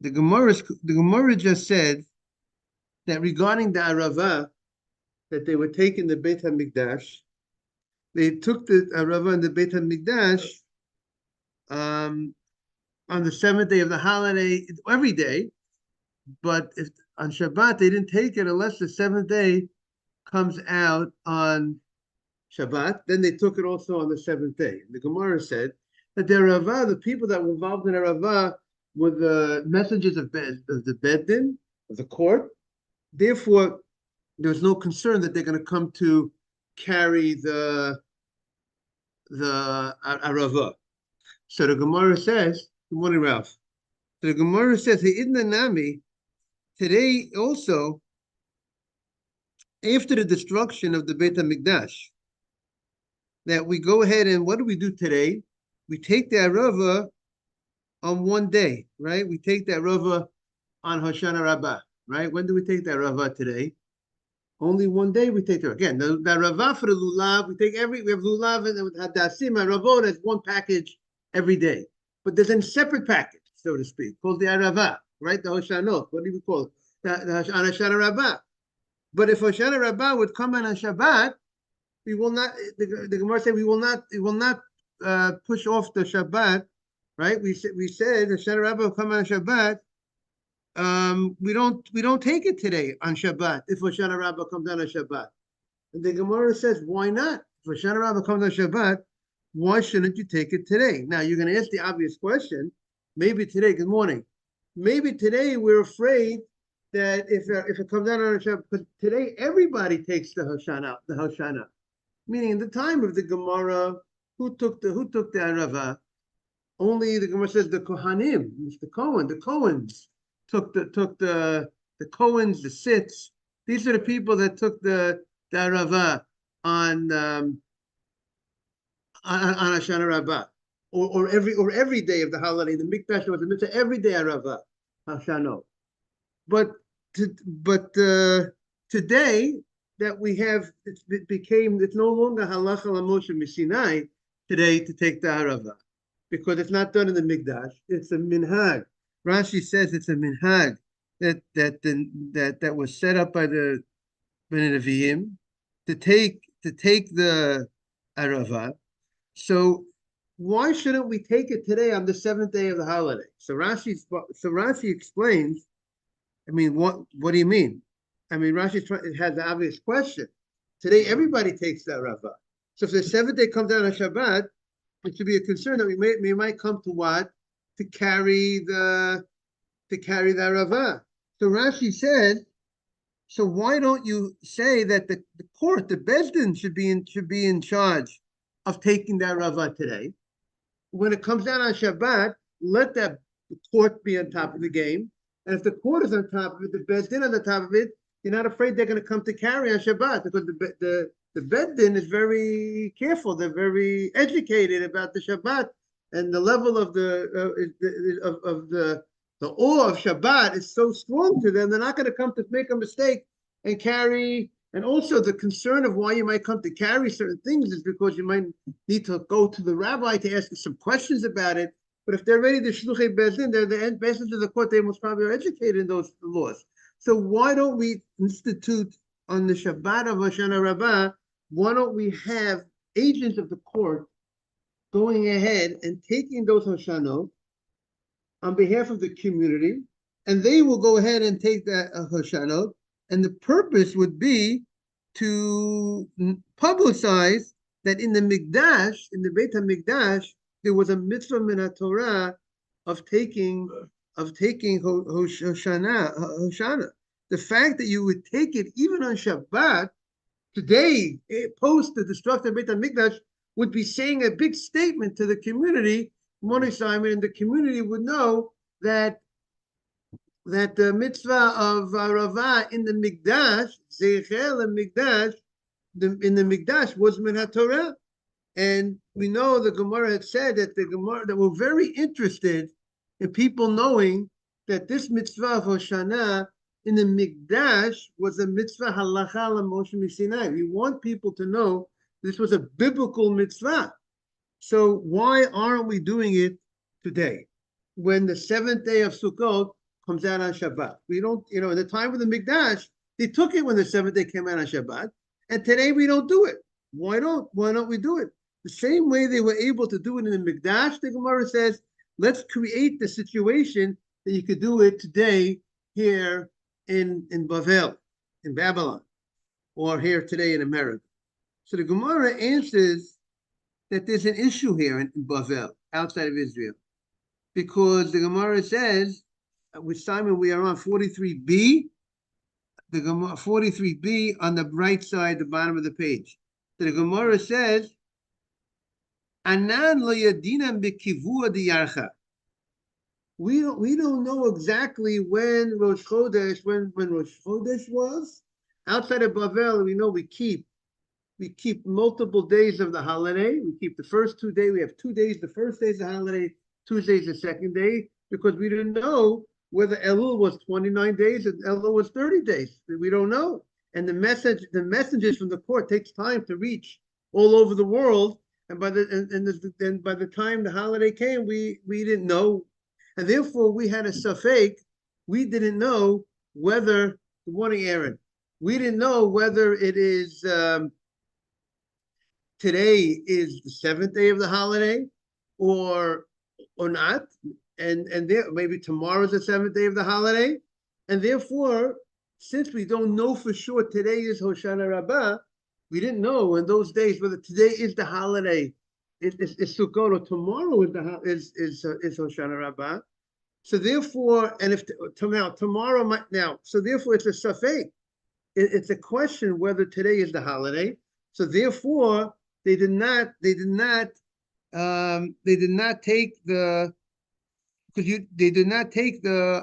The Gemara just said that regarding the Arava, that they were taking the Beit HaMikdash, they took the Arava and the Beit HaMikdash um, on the seventh day of the holiday every day, but if on Shabbat they didn't take it unless the seventh day comes out on Shabbat. Then they took it also on the seventh day. The Gemara said that the Arava, the people that were involved in Arava, were the messengers of the Beddin, of the court. Therefore, there's no concern that they're going to come to carry the Arava. So the Gemara says, good morning, Ralph. So the Gemara says, Idna Nami, today also, after the destruction of the Beit HaMikdash, that we go ahead and what do we do today? We take the Arava on one day, right? We take the Arava on Hoshana Rabbah, right? When do we take the Arava today? Only one day we take it. Again, the Arava for the Lulav, we have Lulav and with Hadassim and Ravot as one package every day. But there's a separate package, so to speak, called the Arava, right? The Hoshanot, what do we call it? The Hoshana Rabbah. But if Hoshana Rabbah would come on Shabbat, we will not. The Gemara said we will not push off the Shabbat, right? We said Hoshana Rabbah will come on Shabbat. We don't take it today on Shabbat if Hoshana Rabbah comes down on Shabbat. And the Gemara says, why not? If Hoshana Rabbah comes on Shabbat, why shouldn't you take it today? Now you're going to ask the obvious question. Maybe today. Good morning. Maybe today we're afraid that if it comes down on Shabbat, because today everybody takes the Hoshana. Meaning in the time of the Gemara, who took the Arava? Only the Gemara says the Kohanim, the Cohens took the Cohens, the Sits. These are the people that took the Arava on Hoshana Rabbah, or every day of the holiday. The Mikdash was a mitzvah every day Arava, Hoshano. But today that we have, it's no longer halacha l'Moshe Sinai today to take the Arava, because it's not done in the Mikdash. It's a minhag. Rashi says it's a minhag that was set up by the Bnei Nevi'im to take the Arava. So why shouldn't we take it today on the seventh day of the holiday? So Rashi explains. I mean, what do you mean? I mean, Rashi has the obvious question. Today, everybody takes the Arava. So if the seventh day comes down on Shabbat, it should be a concern that we might come to what? To carry the Arava. So Rashi said, so why don't you say that the court, the Bezdin, should be in charge of taking the Arava today? When it comes down on Shabbat, let the court be on top of the game. And if the court is on top of it, the Bezdin on the top of it, you're not afraid they're going to come to carry on Shabbat, because the Bezdin is very careful. They're very educated about the Shabbat, and the level of the awe of Shabbat is so strong to them. They're not going to come to make a mistake and carry. And also the concern of why you might come to carry certain things is because you might need to go to the rabbi to ask some questions about it. But if they're ready to shluchei bezdin, they're the bezdin of the court. They most probably are educated in those laws. So why don't we institute on the Shabbat of Hoshana Rabbah? Why don't we have agents of the court going ahead and taking those Hoshanot on behalf of the community, and they will go ahead and take that Hoshanot, and the purpose would be to publicize that in the Mikdash, in the Beit HaMikdash, there was a mitzvah min Torah of taking Hoshana. The fact that you would take it even on Shabbat today, post the destruction of Beit HaMikdash, would be saying a big statement to the community. Moni Simon, and the community would know that the mitzvah of Rava in the Mikdash, Zeichel and Mikdash, in the Mikdash was min Torah. And we know the Gemara had said that that we're very interested in people knowing that this mitzvah of Hoshana in the Mikdash was a mitzvah halacha l'Moshe Sinai. We want people to know this was a biblical mitzvah. So why aren't we doing it today? when the seventh day of Sukkot comes out on Shabbat. We don't, in the time of the Mikdash, they took it when the seventh day came out on Shabbat, and today we don't do it. Why don't we do it? The same way they were able to do it in the Mikdash, the Gemara says, let's create the situation that you could do it today here in Bavel, in Babylon, or here today in America. So the Gemara answers that there's an issue here in Bavel, outside of Israel, because the Gemara says, with Simon, we are on 43b, the Gemara 43b on the right side, the bottom of the page. So the Gemara says, Anan lo yadinam b'kivua diyarcha. We don't know exactly when Rosh Chodesh, when Rosh Chodesh was. Outside of Bavel, we know we keep multiple days of the holiday. We keep the first 2 days. We have 2 days. The first day is the holiday. Tuesday is the second day, because we didn't know whether Elul was 29 days and Elul was 30 days. We don't know. And the messages from the court takes time to reach all over the world. And by the time the holiday came, we didn't know, and therefore we had a suffix. We didn't know whether, good morning, Aaron. We didn't know whether it is today is the seventh day of the holiday, or not, and there, maybe tomorrow is the seventh day of the holiday, and therefore, since we don't know for sure today is Hoshana Rabbah, we didn't know in those days whether today is the holiday, is Sukkot, or tomorrow is Hoshana Rabbah. So therefore, and if tomorrow might now, so therefore it's a suffix. It's a question whether today is the holiday. So therefore, they did not take the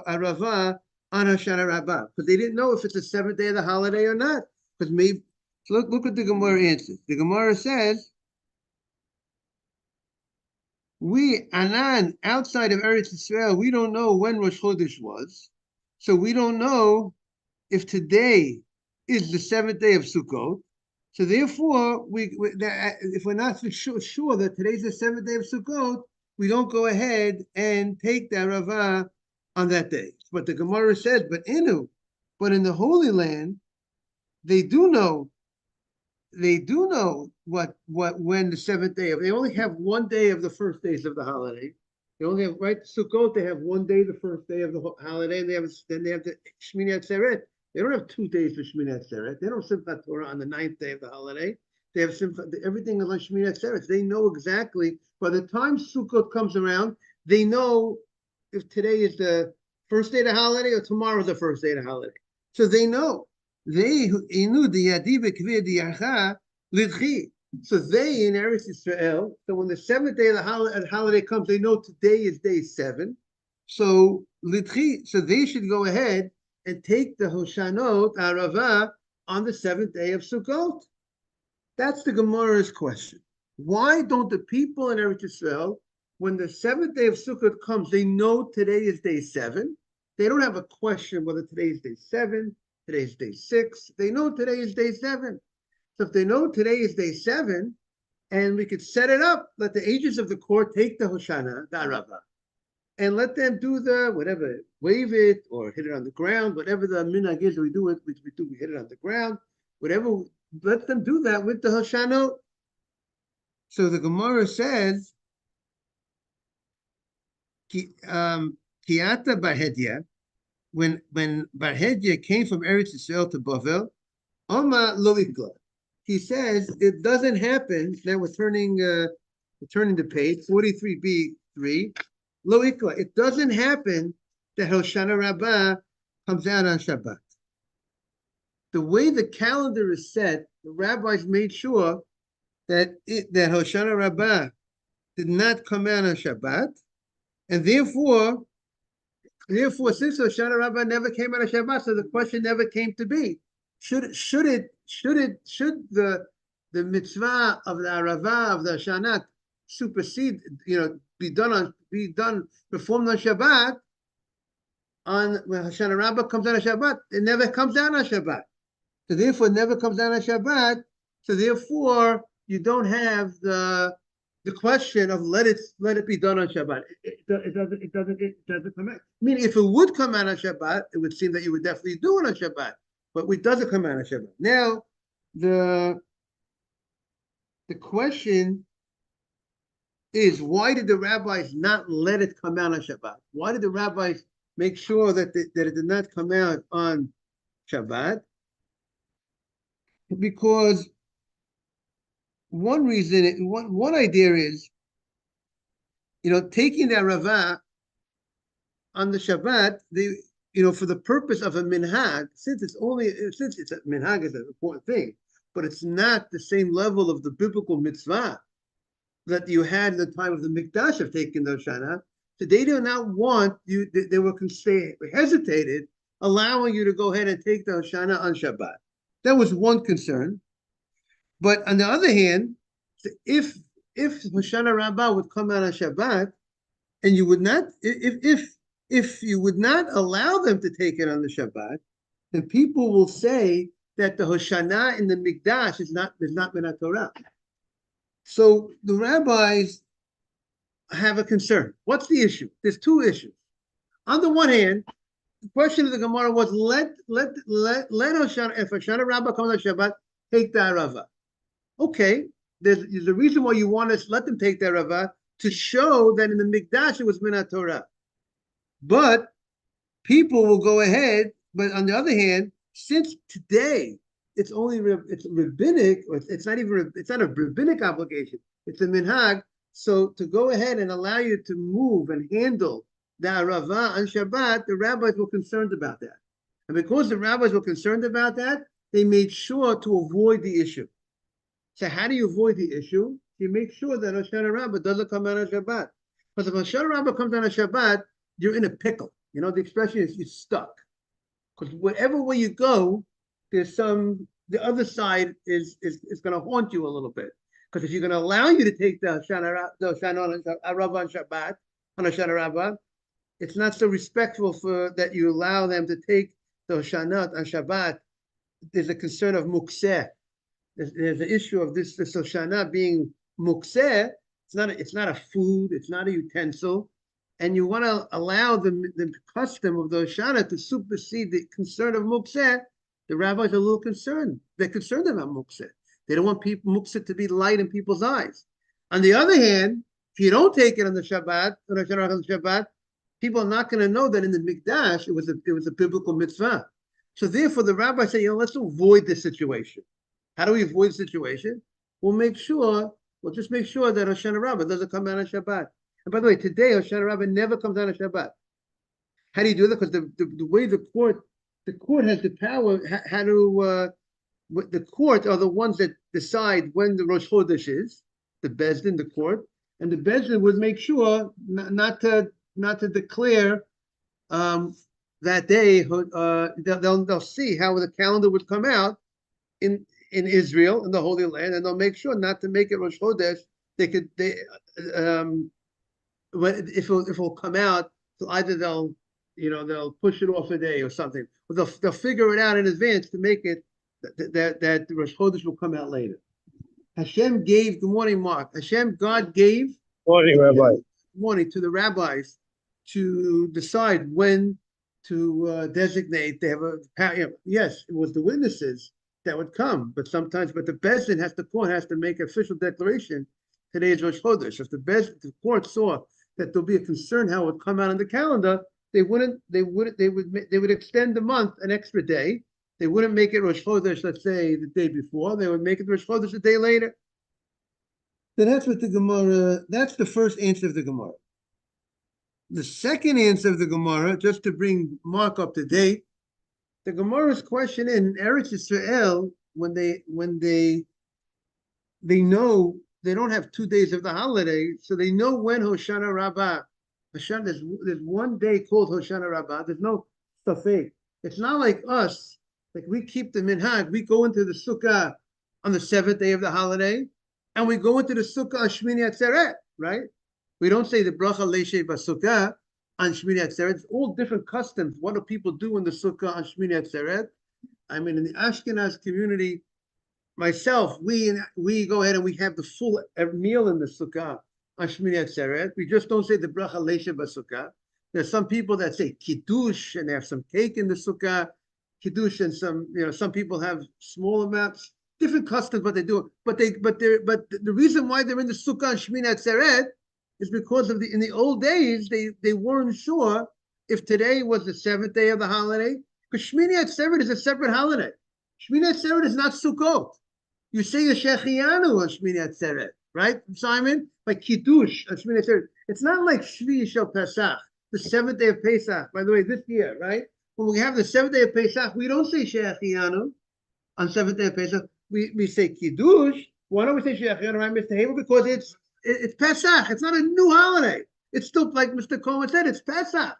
Arava on Hoshana Rabbah, because they didn't know if it's the seventh day of the holiday or not. Because maybe, look what the Gemara answers. The Gemara says, we, Anan, outside of Eretz Yisrael, we don't know when Rosh Chodesh was. So we don't know if today is the seventh day of Sukkot. So therefore, if we're not sure that today's the seventh day of Sukkot, we don't go ahead and take the Arava on that day. But the Gemara says, but in the Holy Land, they do know what when the seventh day of, they only have 1 day of the first days of the holiday. They only have, right, Sukkot, they have 1 day the first day of the holiday, and then they have the Shmini Atzeret. They don't have 2 days for Shmini Atzeret. They don't Simchat Torah on the 9th day of the holiday. They have everything is on Shmini Atzeret. They know exactly, by the time Sukkot comes around, they know if today is the first day of the holiday or tomorrow is the first day of the holiday. So they know. So they in Eretz Yisrael, so when the seventh day of the holiday comes, they know today is day 7. So they should go ahead and take the Hoshanot Arava on the 7th day of Sukkot. That's the Gemara's question. Why don't the people in Eretz Yisrael, when the 7th day of Sukkot comes, they know today is day 7? They don't have a question whether today is day 7, today's day 6. They know today is day 7. So if they know today is day 7, and we could set it up, let the agents of the court take the Hoshana, the Arava, and let them do the whatever, wave it or hit it on the ground, whatever the minhag is, we hit it on the ground, whatever, let them do that with the Hoshana. So the Gemara says, Kiata Barhedia, when Barhedia came from Eretz Yisrael to Bavel, Oma Loikla, he says it doesn't happen. Now we're turning the page, 43b3. Loikla, it doesn't happen that Hoshana Rabbah comes out on Shabbat. The way the calendar is set, the rabbis made sure that Hoshana Rabbah did not come out on Shabbat, and therefore, since Hoshana Rabbah never came out of Shabbat, so the question never came to be: should the mitzvah of the Arava of the Shanat supersede? Performed on Shabbat. When Hoshana Rabbah comes out of Shabbat, it never comes down on Shabbat. So therefore, it never comes down on Shabbat. So therefore, you don't have the the question of let it be done on Shabbat. It doesn't come out. Meaning, if it would come out on Shabbat, it would seem that you would definitely do it on Shabbat, but it doesn't come out on Shabbat. Now, the the question is, why did the rabbis not let it come out on Shabbat? Why did the rabbis make sure that that it did not come out on Shabbat? Because one reason, one idea is, taking that rava on the Shabbat, for the purpose of a minhag, since it's a minhag is an important thing, but it's not the same level of the biblical mitzvah that you had in the time of the Mikdash of taking the Hoshana. So they do not want you, they were hesitated allowing you to go ahead and take the Hoshana on Shabbat. That was one concern. But on the other hand, if Hoshana Rabbah would come out on Shabbat, and you would not, if you would not allow them to take it on the Shabbat, then people will say that the Hoshana in the Mikdash is not Minat Torah. So the rabbis have a concern. What's the issue? There's two issues. On the one hand, the question of the Gemara was let Hoshana, if Hoshana Rabbah comes on Shabbat, take the Arava. Okay, there's a reason why you want to let them take the Arava, to show that in the Mikdash it was Minat Torah. But people will go ahead, but on the other hand, since today it's rabbinic, or it's not a rabbinic obligation, it's a minhag, so to go ahead and allow you to move and handle the Arava on Shabbat, the rabbis were concerned about that. And because the rabbis were concerned about that, they made sure to avoid the issue. So how do you avoid the issue? You make sure that Hoshana Rabbah doesn't come out on Shabbat. Because if Hoshana Rabbah comes out on Shabbat, you're in a pickle. The expression is you're stuck. Because whatever way you go, there's the other side is going to haunt you a little bit. Because if you're going to allow you to take the Hoshana Rabbah on Shabbat, on Hoshana Rabbah, it's not so respectful that you allow them to take the Hoshana on Shabbat. There's a concern of mukseh. There's the issue of this Hoshana being mukseh. It's not a food, it's not a utensil, and you want to allow the custom of the Hoshana to supersede the concern of mukseh. The rabbis are a little concerned. They're concerned about mukseh. They don't want mukseh to be light in people's eyes. On the other hand, if you don't take it on the Shabbat, people are not going to know that in the Mikdash it was a biblical mitzvah. So therefore, the rabbis say, let's avoid this situation. How do we avoid the situation? We'll just make sure that Hoshana Rabbah doesn't come out on Shabbat. And by the way, today Hoshana Rabbah never comes out on Shabbat. How do you do that? Because the way the court has the power. The court are the ones that decide when the Rosh Chodesh is. The Beis Din, the court, and the Beis Din would make sure not to declare that day. They'll see how the calendar would come out in Israel, in the Holy Land, and they'll make sure not to make it Rosh Chodesh. If it'll come out, so either they'll push it off a day or something, or they'll figure it out in advance to make it that the Rosh Chodesh will come out later. Hashem gave, good morning, Mark. God gave morning, Rabbi. Morning to the rabbis to decide when to designate. They have yes, it was the witnesses that would come, but the Beis Din the court has to make an official declaration. Today is Rosh Chodesh. If the court saw that there'll be a concern how it would come out on the calendar, they would extend the month an extra day. They wouldn't make it Rosh Chodesh, let's say, the day before. They would make it Rosh Chodesh a day later. So that's what the Gemara, that's the first answer of the Gemara. The second answer of the Gemara, just to bring Mark up to date, the Gemara's question in Eretz Yisrael, when they know they don't have 2 days of the holiday, so they know when Hoshana Rabbah. There's one day called Hoshana Rabbah. There's no safek. It's not like us. Like we keep the minhag. We go into the Sukkah on the 7th day of the holiday, and we go into the Sukkah on Shmini Atzeret, right? We don't say the bracha leishe b'Sukkah on Shmini Atzeret. It's all different customs. What do people do in the Sukkah on Shmini Atzeret? I mean, in the Ashkenaz community, myself, we go ahead and we have the full meal in the sukkah on Shmini Atzeret. We just don't say the bracha leisha b'sukkah. There's some people that say kiddush and they have some cake in the sukkah, kiddush, and some people have small amounts, different customs, but they do. But the reason why they're in the sukkah on Shmini Atzeret is because in the old days they weren't sure if today was the seventh day of the holiday, because Shmini Atzeret is a separate holiday. Shmini Atzeret is not Sukkot. You say a Shechianu on Shmini Atzeret, right, Simon? Like Kiddush on Shmini Atzeret. It's not like Shvi Shel Pesach, the seventh day of Pesach. By the way, this year, right? When we have the seventh day of Pesach, we don't say Shechianu on seventh day of Pesach. We say Kiddush. Why don't we say Shechianu, right, Mr. Haber? Because it's Pesach. It's not a new holiday. It's still, like Mr. Coleman said, it's Pesach.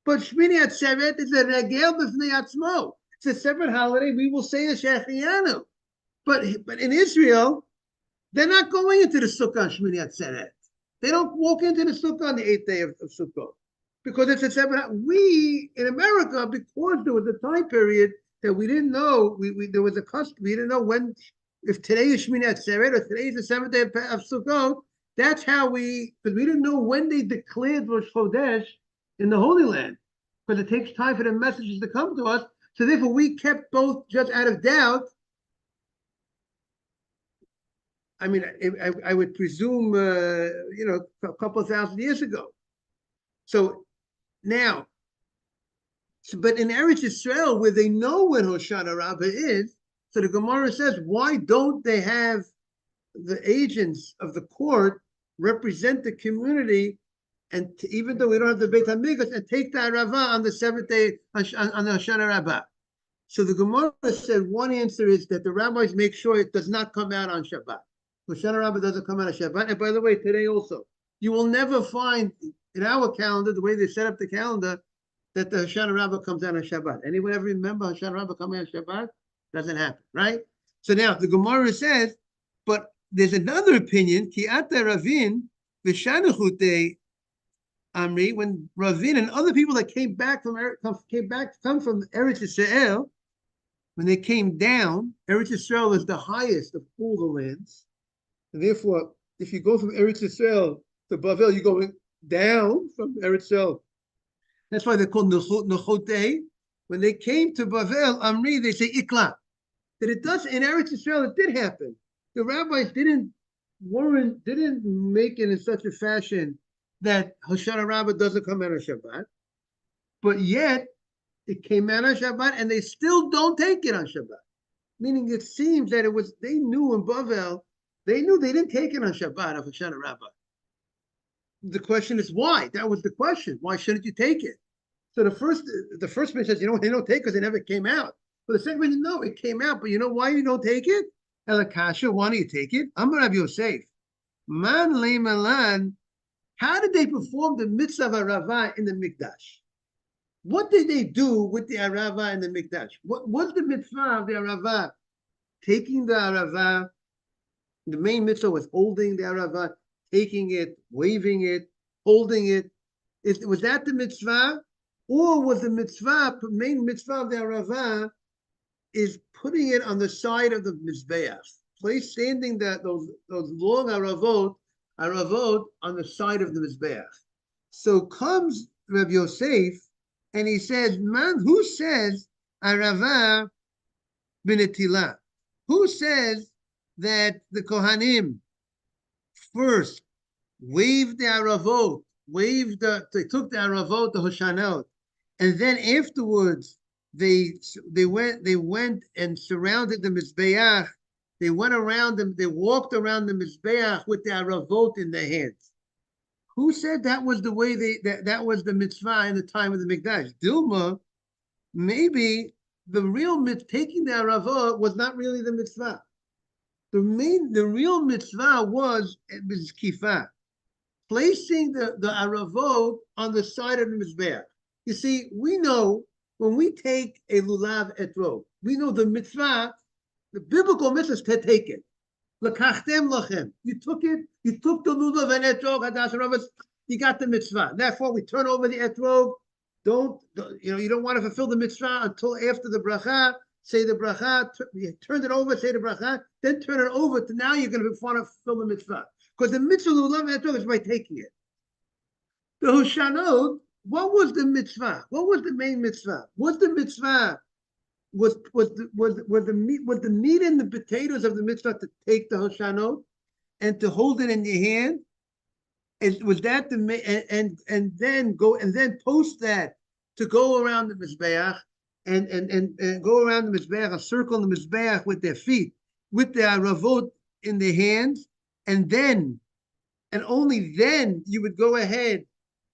But Shmini Atzeret is a regel b'fnei atzmo. It's a separate holiday. We will say a Shechianu. But in Israel, they're not going into the Sukkah on Shmini Atzeret. They don't walk into the Sukkah on the 8th day of Sukkah. Because it's a separate. We, in America, because there was a time period that we didn't know, there was a custom, we didn't know when, if today is Shmini Atzeret or today is the 7th day of Sukkot, that's how because we didn't know when they declared Rosh Chodesh in the Holy Land, because it takes time for the messages to come to us. So therefore, we kept both just out of doubt. I mean, I would presume, a couple of thousand years ago. So now, but in Eretz Yisrael, where they know when Hoshana Rabbah is, so the Gemara says, why don't they have the agents of the court represent the community? And even though we don't have the Beit HaMikdash, and take the Arava on the 7th day on the Hoshana Rabbah. So the Gemara said one answer is that the rabbis make sure it does not come out on Shabbat. Hoshana Rabbah doesn't come out on Shabbat. And by the way, today also, you will never find in our calendar, the way they set up the calendar, that the Hoshana Rabbah comes out on Shabbat. Anyone ever remember Hoshana Rabbah coming on Shabbat? Doesn't happen, right? So now the Gemara says, but there's another opinion, Ki ata Ravin v'shanuchute Amri, when Ravin and other people that come from Eretz Yisrael, when they came down, Eretz Yisrael is the highest of all the lands. And therefore, if you go from Eretz Yisrael to Bavel, you're going down from Eretz Yisrael. That's why they're called Nechotei. When they came to Bavel, Amri, they say Ikla. That it does, in Eretz Yisrael, it did happen. The rabbis didn't make it in such a fashion that Hoshana Rabbah doesn't come out on Shabbat, but yet it came out on Shabbat, and they still don't take it on Shabbat. Meaning, it seems that they knew in Bavel, they didn't take it on Shabbat of Hoshana Rabbah. The question is why? That was the question. Why shouldn't you take it? So the first man says, they don't take it because it never came out. But the second man, no, it came out. But you know why you don't take it? Elakasha, why don't you take it? I'm going to have Yosef. Man le malan. How did they perform the mitzvah of Arava in the Mikdash? What did they do with the Arava in the Mikdash? What was the mitzvah of the Arava? Taking the Arava, the main mitzvah was holding the Arava, taking it, waving it, holding it. Was that the mitzvah? Or was the main mitzvah of the Arava is putting it on the side of the Mizbeach, standing those long Aravot on the side of the Mizbeach. So comes Rabbi Yosef, and he says, man, who says Arava b'netilah? Who says that the Kohanim first waved the Aravot, they took the Aravot, the Hoshanot, and then afterwards they went and surrounded the Mizbeach. They went around them, they walked around the Mizbeach with the Aravot in their hands. Who said that was the way that was the mitzvah in the time of the Mikdash? Dilma, maybe the real taking the Aravot was not really the mitzvah. The real mitzvah was kifa, placing the Aravot on the side of the Mizbeach. You see, we know when we take a lulav etrog, we know the mitzvah. The biblical mitzvah is to take it. L'kachtem lachem. You took it. You took the lulav and etrog. Hadas Ravas. You got the mitzvah. Therefore, we turn over the etrog. You don't want to fulfill the mitzvah until after the bracha. say the bracha, you turn it over, say the bracha, then turn it over to now you're going to fulfill the mitzvah. Because the mitzvah is by taking it. The Hoshanot, what was the mitzvah? What was the main mitzvah? Was the mitzvah was the meat and the potatoes of the mitzvah to take the Hoshanot and to hold it in your hand? Was that and then post that to go around the mizbeach and go around the mizbeach, a circle in the mizbeach with their feet, with their aravot in their hands, and only then you would go ahead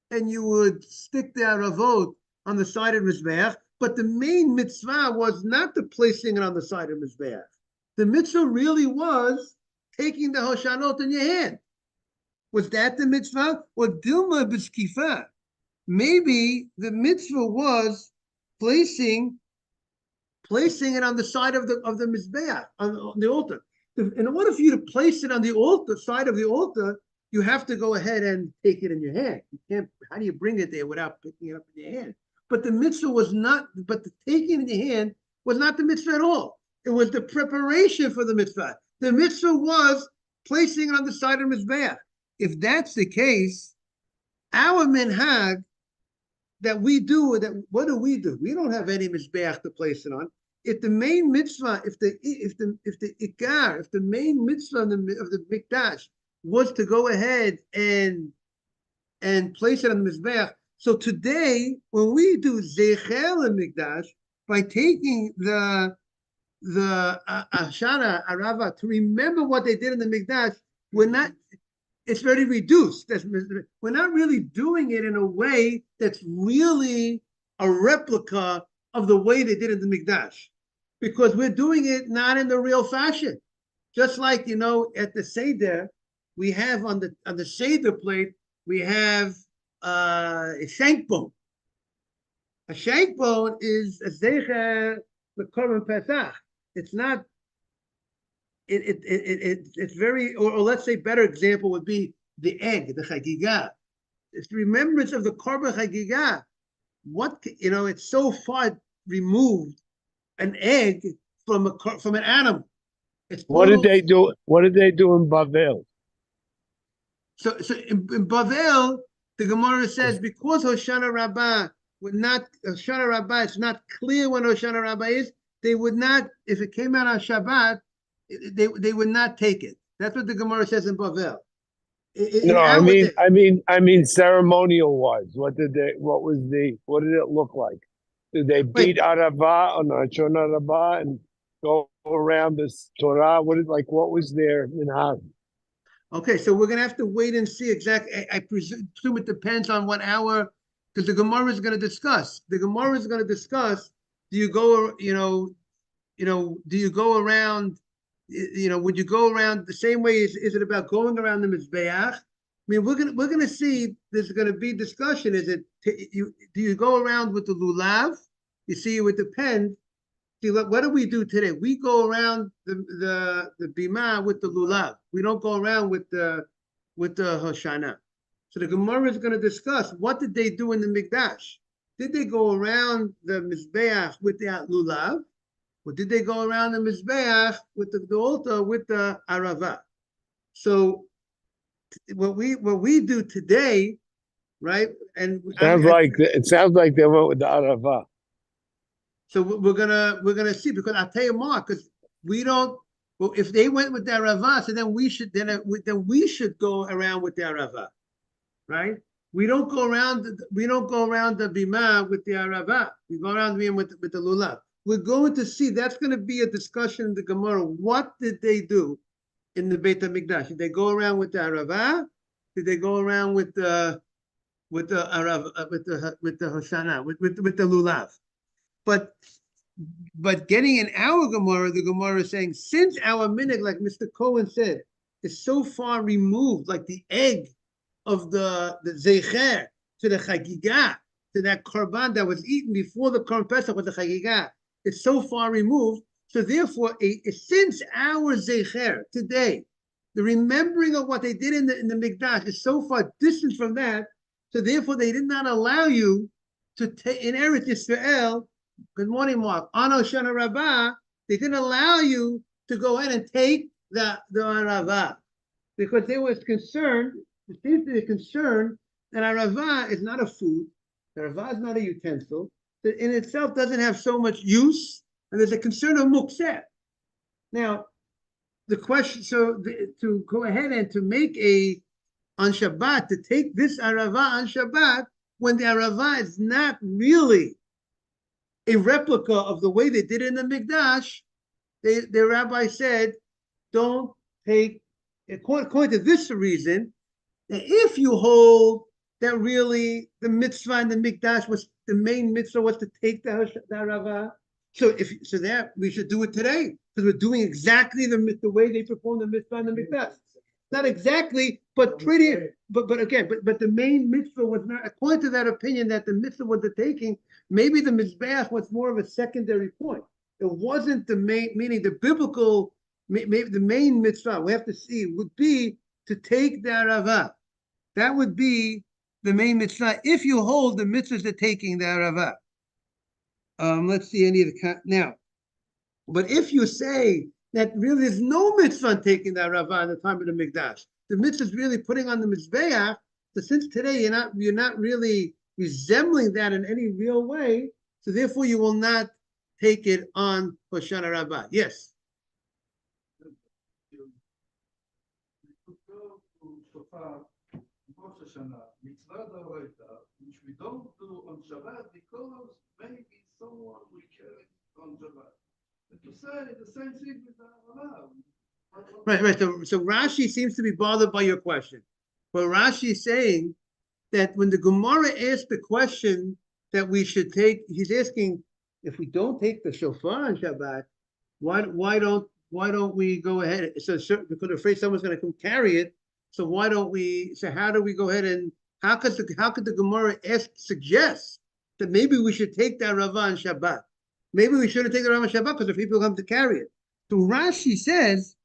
and you would stick the aravot on the side of mizbeach. But the main mitzvah was not the placing it on the side of mizbeach. The mitzvah really was taking the Hoshanot in your hand. Was that the mitzvah? Or Dilma b'skifa? Maybe the mitzvah was placing it on the side of the mizbeach, on the altar. In order for you to place it on the altar, side of the altar, you have to go ahead and take it in your hand. You can't. How do you bring it there without picking it up in your hand? But the mitzvah was not. But the taking it in your hand was not the mitzvah at all. It was the preparation for the mitzvah. The mitzvah was placing it on the side of the mizbeach. If that's the case, our minhag that we do, what do? We don't have any mizbeach to place it on. If the main mitzvah, if the main mitzvah of the mikdash was to go ahead and place it on the mizbeach. So today, when we do zecher mikdash by taking the ashara arava to remember what they did in the mikdash, we're not. It's very reduced. We're not really doing it in a way that's really a replica of the way they did in the mikdash, because we're doing it not in the real fashion. Just like, at the seder, we have on the seder plate, we have a shank bone. A shank bone is a zecher the korban pesach. It's not. It's very, or let's say, better example would be the egg, the chagigah. It's the remembrance of the korban chagigah. It's so far removed an egg from an animal. What did they do? What did they do in Bavel? So in Bavel, the Gemara says because Hoshana Rabbah it's not clear when Hoshana Rabbah is. They would not, if it came out on Shabbat, they would not take it. That's what the Gemara says in Bavel. I mean ceremonial wise. What did it look like? Did they beat Arava on Hoshana Rabbah and go around this Torah? What was their minhag? Okay, so we're gonna have to wait and see exactly. I presume it depends on what hour, because the Gemara is going to discuss. The Gemara is going to discuss. Do you go? Do you go around? Would you go around the same way? Is it about going around the mizbeach? I mean, we're gonna see. There's going to be discussion. Do you go around with the lulav? You see, it would depend. See, what do we do today? We go around the bima with the lulav. We don't go around with the Hoshana. So the Gemara is going to discuss what did they do in the mikdash. Did they go around the mizbeach with the lulav, or did they go around the mizbeach with the altar with the arava? So what we do today, right? And it sounds like they went with the arava. So we're gonna see, because I'll tell you more, because we don't. Well, if they went with the arava, so then we should go around with the arava, right? We don't go around the bima with the arava. We go around with the lulav. We're going to see. That's going to be a discussion in the Gemara. What did they do in the Beit HaMikdash? Did they go around with the arava? Did they go around with the arava with the Hoshana with the lulav? But getting in our Gemara, the Gemara is saying, since our minhag, like Mr. Cohen said, is so far removed, like the egg of the zecher to the chagigah, to that korban that was eaten before the korban pesach with the chagigah, it's so far removed. So therefore, since our zecher today, the remembering of what they did in the mikdash is so far distant from that, so therefore they did not allow you to take in Eretz Yisrael. good morning, Mark. On Hoshana Rabbah, they didn't allow you to go ahead and take the Arava because they was concerned, it seems to be concerned that Arava is not a food, the Arava is not a utensil, that in itself doesn't have so much use, and there's a concern of mukseh. Now, the question, to go ahead and to make on Shabbat, to take this Arava on Shabbat, when the Arava is not really a replica of the way they did it in the Mikdash, the rabbi said, don't take, according to this reason, that if you hold that really the mitzvah in the Mikdash was, the main mitzvah was to take the Arava, so that we should do it today, because we're doing exactly the way they performed the mitzvah in the Mikdash. Not exactly, but pretty, but the main mitzvah was not, according to that opinion that the mitzvah was the taking, maybe the mizbeach was more of a secondary point. It wasn't the main, meaning the biblical, maybe the main mitzvah, we have to see, would be to take the Arava. That would be the main mitzvah, if you hold the mitzvahs of taking the Arava. Let's see any of the, now, but if you say that really there's no mitzvah on taking the Arava in the time of the Mikdash, the mitzvah is really putting on the mizbeach, so since today you're not really resembling that in any real way, so therefore you will not take it on Hoshana Rabbah. Yes. Which we don't do on Shabbat because maybe someone will carry it on Shabbat. And to say the same thing with the Arava. Right. So Rashi seems to be bothered by your question. But Rashi is saying that when the Gemara asked the question that we should take, he's asking, if we don't take the shofar on Shabbat, why don't we go ahead? So because they're afraid someone's going to come carry it. So why don't we? So how do we go ahead and how could the Gemara suggest that maybe we should take that Rava on Shabbat? Maybe we shouldn't take the Rava on Shabbat because the people come to carry it. So Rashi says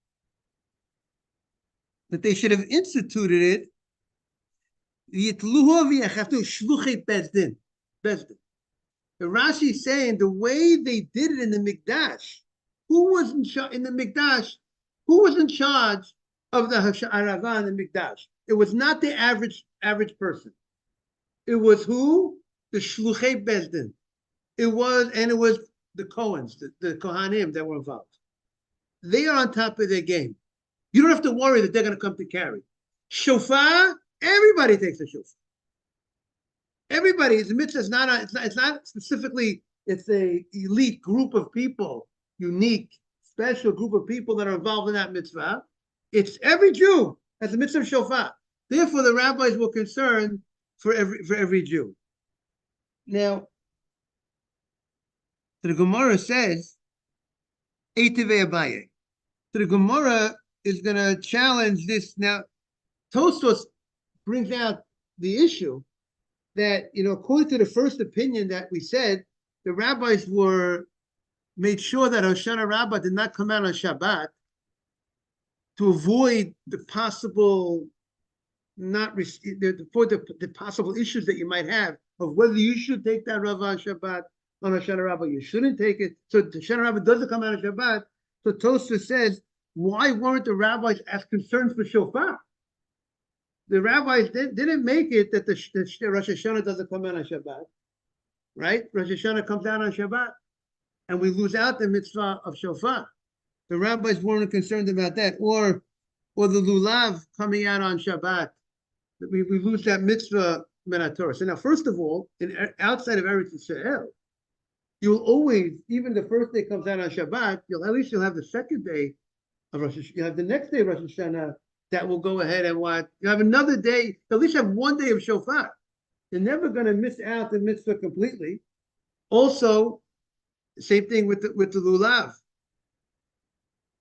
that they should have instituted it. The Rashi is saying the way they did it in the Mikdash, who was in charge in the Mikdash? Who was in charge of the Arava in the Mikdash? It was not the average person. It was who? The Shluchei Bezdin. It was the Kohens, the Kohanim that were involved. They are on top of their game. You don't have to worry that they're going to come to carry. Shofar, everybody takes a shofar. Everybody, the mitzvah is not, it's not specifically, it's a elite group of people, unique, special group of people that are involved in that mitzvah. It's every Jew has a mitzvah of shofar. Therefore, the rabbis were concerned for every Jew. Now, the Gemara says, Eitivei Abaye. So the Gemara is going to challenge this. Now, Tosfos brings out the issue that, according to the first opinion that we said, the rabbis made sure that Hoshana Rabbah did not come out on Shabbat to avoid the possible the possible issues that you might have of whether you should take that Rav on Shabbat on Hoshana Rabbah, you shouldn't take it. So the Hoshana Rabbah doesn't come out on Shabbat. So Tosfos says, why weren't the rabbis as concerned for shofar? The rabbis didn't make it that the Rosh Hashanah doesn't come out on Shabbat, right? Rosh Hashanah comes out on Shabbat, and we lose out the mitzvah of shofar. The rabbis weren't concerned about that, or the lulav coming out on Shabbat. We lose that mitzvah Torah. So now, first of all, outside of Eretz Yisrael, you'll always, even the first day comes out on Shabbat, you'll have the second day of Rosh Hashanah. You have the next day of Rosh Hashanah that will go ahead and what? You have another day, at least have one day of shofar. You're never going to miss out the mitzvah completely. Also, same thing with the lulav.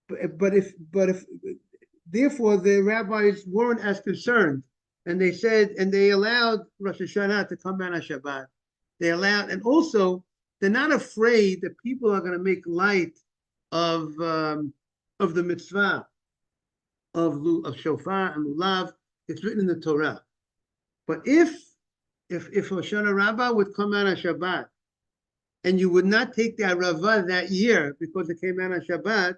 But if therefore the rabbis weren't as concerned, and they said, and they allowed Rosh Hashanah to come out on Shabbat. They allowed, and also they're not afraid that people are going to make light of the mitzvah of shofar and lulav. It's written in the Torah. But if Hoshana Rabbah would come out on Shabbat, and you would not take the Arava that year because it came out on Shabbat,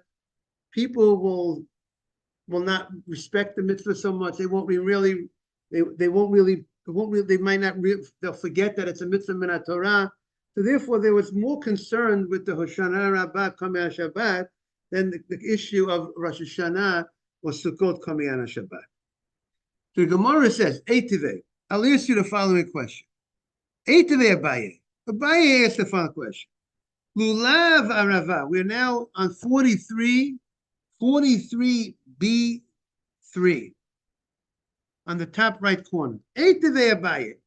people will not respect the mitzvah so much. They won't be really, they won't really, they might not, they'll forget that it's a mitzvah min Torah. So therefore, there was more concern with the Hoshana Rabbah coming on Shabbat than the issue of Rosh Hashanah or Sukkot coming on Shabbat. So the Gemara says, Eitivei, I'll ask you the following question. Eitivei Abaye. Abaye asked the following question. Lulav Arava. We're now on 43B3 on the top right corner. Eitivei Abaye.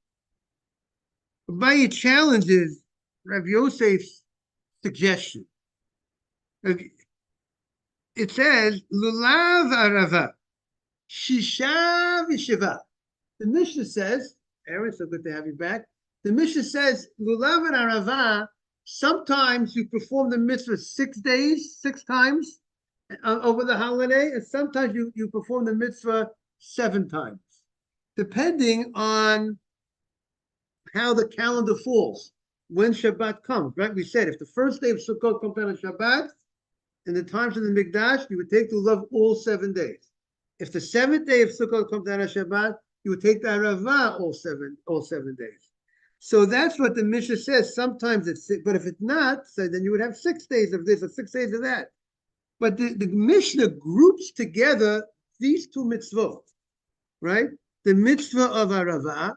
Abaye challenges Rav Yosef's suggestion. It says, Lulav Arava. Shisha v'shiva. The Mishnah says, Aaron, so good to have you back. The Mishnah says, Lulav and Arava, sometimes you perform the mitzvah 6 days, 6 times over the holiday, and sometimes you perform the mitzvah 7 times, depending on how the calendar falls, when Shabbat comes, right? We said if the first day of Sukkot comes on Shabbat, in the times of the Mikdash, you would take the lulav all 7 days. If the 7th day of Sukkot comes down on Shabbat, you would take the Arava all seven days. So that's what the Mishnah says. Sometimes it's 6, but if it's not, so then you would have 6 days of this or 6 days of that. But the Mishnah groups together these 2 mitzvot, right? The mitzvah of Arava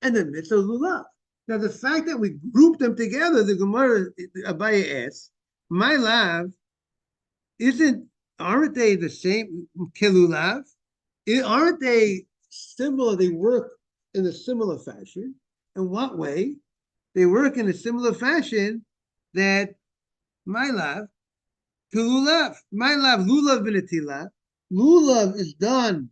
and the mitzvah of lulav. Now, the fact that we group them together, the Gemara Abaye asks, my love, aren't they the same kelulav? Aren't they similar? They work in a similar fashion. In what way? They work in a similar fashion that my love, kelulav, my love, lulav v'netilah. Lulav is done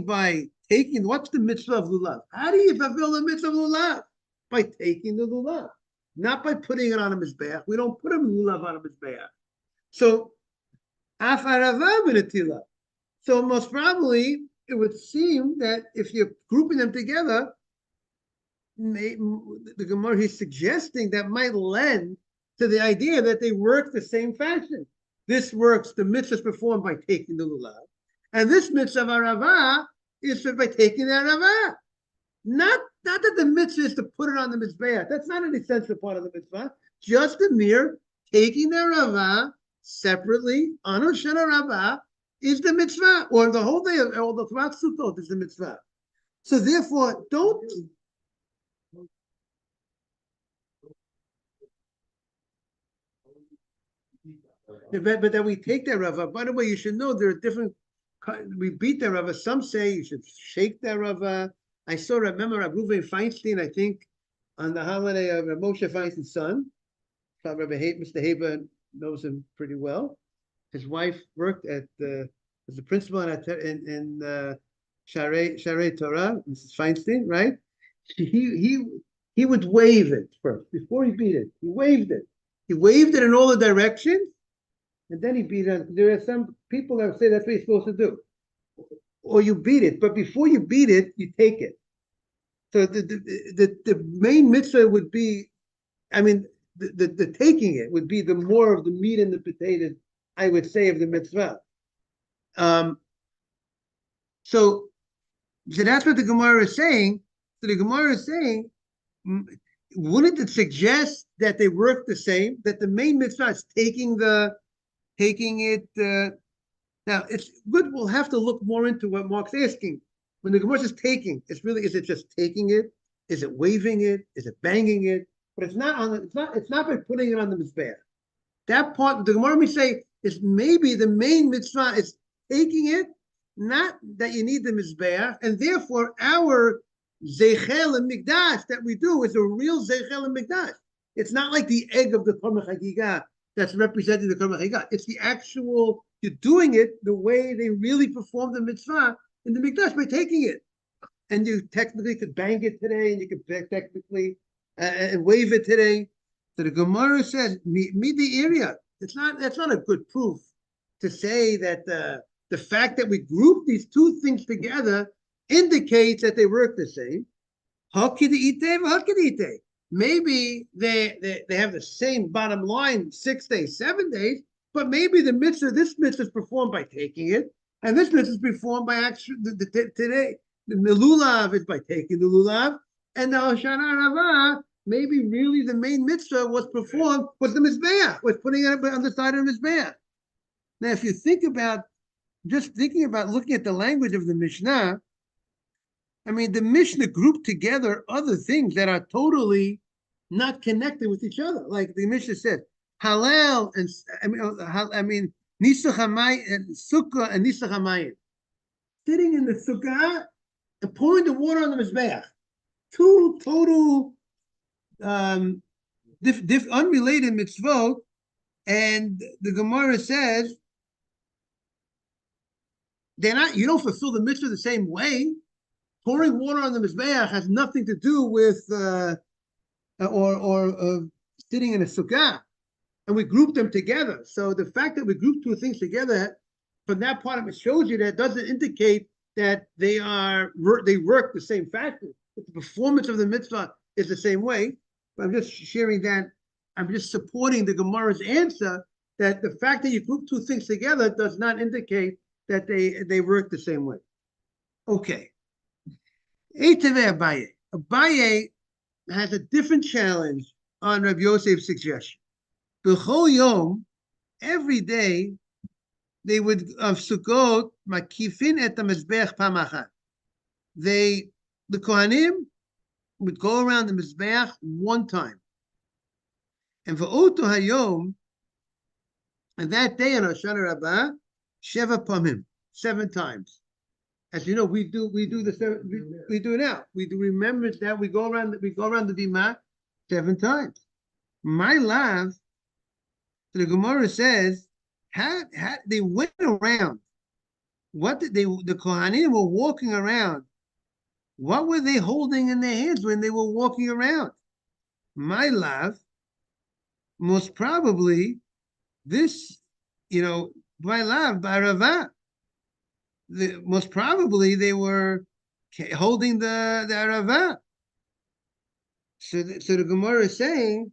by taking, what's the mitzvah of lulav? How do you fulfill the mitzvah of lulav? By taking the lulav, not by putting it on a mizbeach. We don't put a lulav on a mizbeach. So, af arava v'netilah. So most probably, it would seem that if you're grouping them together, the Gemara is suggesting that might lend to the idea that they work the same fashion. This works, the mitzvah is performed by taking the lulav, and this mitzvah of arava is by taking the arava. Not that the mitzvah is to put it on the mizbeah. That's not an essential part of the mitzvah. Just the mere taking the arava separately on Hoshana Rabbah is the mitzvah, or the whole day, or the throughout Sukkot is the mitzvah. So therefore, don't. But then we take that rava. By the way, you should know there are different. We beat that rava. Some say you should shake that rava. I remember Reuven Feinstein, I think, on the holiday of Moshe Feinstein's son. Mr. Haber knows him pretty well. His wife worked as the principal in Sharei Torah, Mrs. Feinstein, right? He would wave it first before he beat it. He waved it. He waved it in all the directions, and then he beat it. There are some people that say that's what you're supposed to do, or you beat it. But before you beat it, you take it. So the main mitzvah would be, the taking it would be the more of the meat and the potatoes, I would say, of the mitzvah. So that's what the Gemara is saying. So the Gemara is saying, wouldn't it suggest that they work the same? That the main mitzvah is taking it. Now it's good. We'll have to look more into what Mark's asking. When the Gemara says taking, is it just taking it? Is it waving it? Is it banging it? But it's not by putting it on the mizbeah. That part, the Gemara may say, is maybe the main mitzvah is taking it, not that you need the mizbeah, and therefore our zeichel and mikdash that we do is a real zeichel and mikdash. It's not like the egg of the Korban Chagigah that's representing the Korban Chagigah. It's the actual, you're doing it the way they really perform the mitzvah in the mikdash by taking it. And you technically could bang it today, and you could technically and wave it today. So the Gemara says, meet the area. That's not a good proof to say that the fact that we group these 2 things together indicates that they work the same. maybe they have the same bottom line, 6 days, 7 days, but maybe this mitzvah is performed by taking it, and this mitzvah is performed by actually today. The lulav is by taking the lulav, and the Hoshana Rabbah, maybe really the main mitzvah was the mizbeach, was putting it on the side of the mizbeach. Now, if you think about looking at the language of the Mishnah, I mean, the Mishnah grouped together other things that are totally not connected with each other. Like the Mishnah said, halal and nisach hamayim and sukkah and nisach hamayim. Sitting in the sukkah and pouring the water on the mizbeach. Two total unrelated mitzvot, and the Gemara says you don't fulfill the mitzvah the same way. Pouring water on the mizbeach has nothing to do with sitting in a sukkah, and we group them together. So the fact that we group two things together, from that part of it shows you that doesn't indicate that they work the same factor. The performance of the mitzvah is the same way. But I'm just sharing that. I'm just supporting the Gemara's answer that the fact that you group two things together does not indicate that they work the same way. Okay. Abaye has a different challenge on Rabbi Yosef's suggestion. B'chol yom, every day, they would of Sukkot makifin et hamizbech pamachat. The Kohanim would go around the mizbech one time, and v'oto hayom, and that day on Hoshana Rabbah, sheva pamim, 7 times. As you know, we do it now. We do remember that we go around the bima 7 times. My love, the Gemara says, they went around. The Kohanim were walking around. What were they holding in their hands when they were walking around? My love, most probably this, my love, Baravah. Most probably they were holding the Aravah. So the Gemara is saying,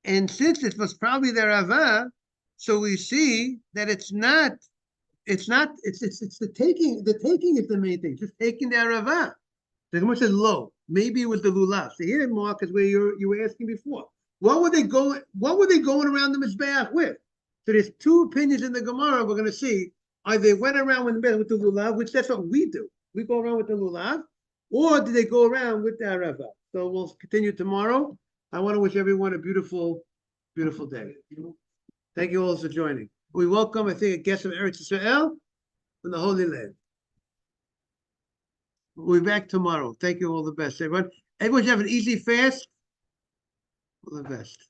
and since it was probably the Aravah, so we see that it's the taking. The taking is the main thing. Just taking the Aravah. The Gemara says low. Maybe it was the lulav. So here, Mark, is where you were asking before. What were they going around the mizbeach with? So there's 2 opinions in the Gemara. We're going to see. Either they went around with the lulav, which that's what we do. We go around with the lulav, or did they go around with the Aravah? So we'll continue tomorrow. I want to wish everyone a beautiful, beautiful day. Thank you all for joining. We welcome, I think, a guest from Eretz Yisrael from the Holy Land. We'll be back tomorrow. Thank you all the best, everyone. Everyone should have an easy fast. All the best.